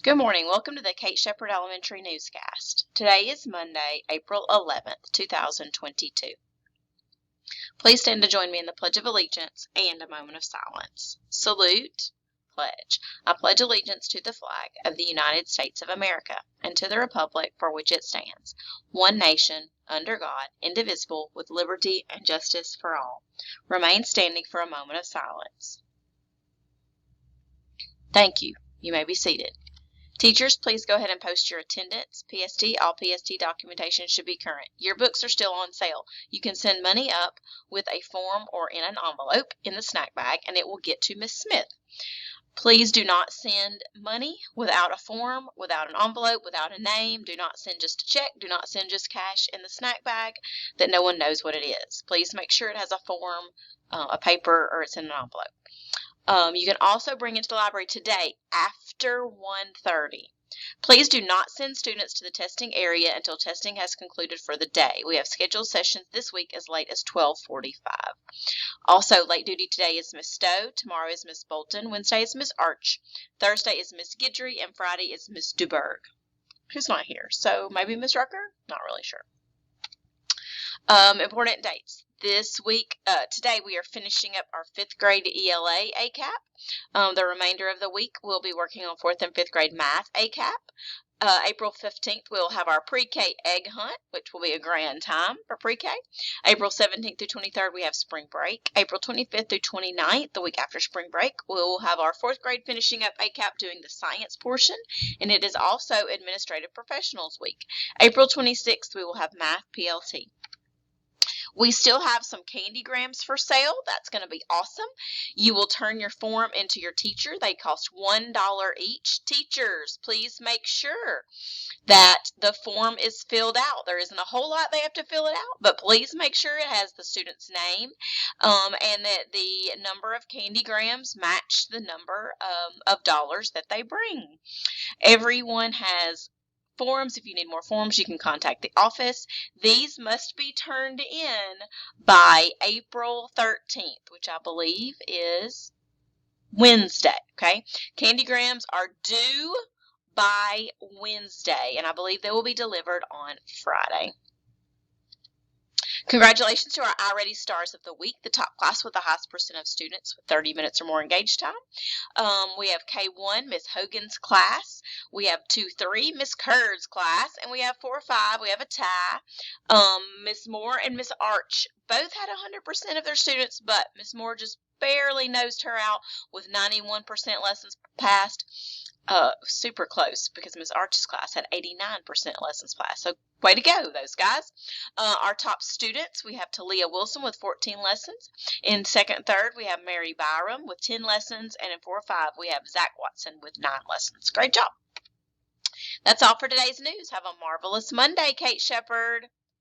Good morning. Welcome to the Kate Shepherd Elementary Newscast. Today is Monday, April 11th, 2022. Please stand to join me in the Pledge of Allegiance and a moment of silence. Salute, pledge. I pledge allegiance to the flag of the United States of America and to the republic for which it stands, one nation, under God, indivisible, with liberty and justice for all. Remain standing for a moment of silence. Thank you. You may be seated. Teachers, please go ahead and post your attendance. PST, all PST documentation should be current. Yearbooks are still on sale. You can send money up with a form or in an envelope in the snack bag, and it will get to Miss Smith. Please do not send money without a form, without an envelope, without a name. Do not send just a check. Do not send just cash in the snack bag that no one knows what it is. Please make sure it has a form, a paper, or it's in an envelope. You can also bring it to the library today after 1:30. Please do not send students to the testing area until testing has concluded for the day. We have scheduled sessions this week as late as 12:45. Also, late duty today is Miss Stowe, tomorrow is Miss Bolton, Wednesday is Miss Arch, Thursday is Miss Guidry, and Friday is Miss Duberg, who's not here. So maybe Miss Rucker? Not really sure. Important dates. This week, today we are finishing up our 5th grade ELA ACAP. The remainder of the week we'll be working on 4th and 5th grade math ACAP. April 15th we'll have our pre-K egg hunt, which will be a grand time for pre-K. April 17th through 23rd we have spring break. April 25th through 29th, the week after spring break, we'll have our 4th grade finishing up ACAP doing the science portion, and it is also Administrative Professionals Week. April 26th we will have math PLT. We still have some candygrams for sale. That's going to be awesome. You will turn your form into your teacher. They cost $1 each. Teachers, please make sure that the form is filled out. There isn't a whole lot they have to fill it out, but please make sure it has the student's name and that the number of candygrams match the number of dollars that they bring. Everyone has forms. If you need more forms, you can contact the office. These must be turned in by April 13th, which I believe is Wednesday, okay? Candygrams are due by Wednesday, and I believe they will be delivered on Friday. Congratulations to our iReady Stars of the Week, the top class with the highest percent of students with 30 minutes or more engaged time. We have K1, Miss Hogan's class. We have 2-3, Miss Kurd's class. And we have 4-5, we have a tie. Miss Moore and Miss Arch both had 100% of their students, but Miss Moore just barely nosed her out with 91% lessons passed. Super close because Miss Arch's class had 89% lessons passed. So way to go, those guys. Our top students, we have Talia Wilson with 14 lessons. In 2nd and 3rd, we have Mary Byram with 10 lessons. And in 4-5, we have Zach Watson with 9 lessons. Great job. That's all for today's news. Have a marvelous Monday, Kate Shepherd.